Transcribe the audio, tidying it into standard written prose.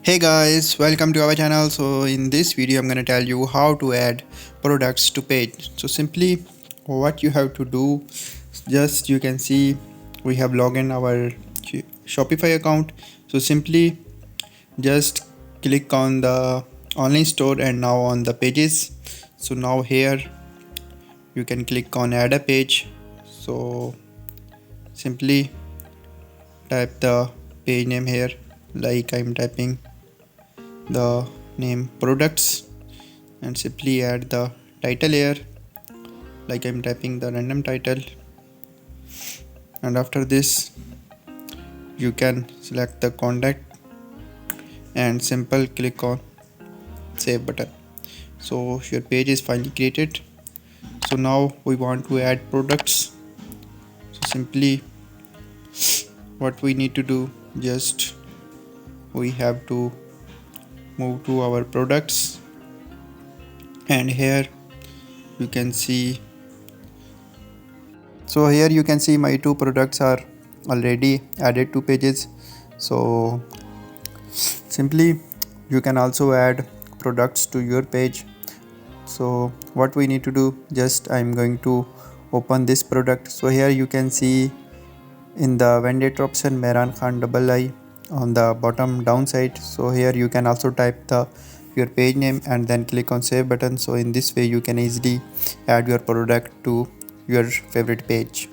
Hey guys, welcome to our channel. So in this video I'm going to tell you how to add products to page. So simply what you have to do, just you can see we have logged in our Shopify account. So simply just click on the online store and now on the pages. So now here you can click on add a page. So simply type the page name here, like I'm typing the name products, and simply add the title here, like I'm typing the random title. And after this you can select the contact and simple click on save button. So your page is finally created. So now we want to add products. So simply what we need to do, just we have to move to our products, and here you can see, so here you can see my two products are already added to pages. So simply you can also add products to your page. So what we need to do, just I'm going to open this product. So here you can see in the vendor option Mehran Khan double I on the bottom downside. So here you can also type the your page name and then click on save button. So in this way you can easily add your product to your favorite page.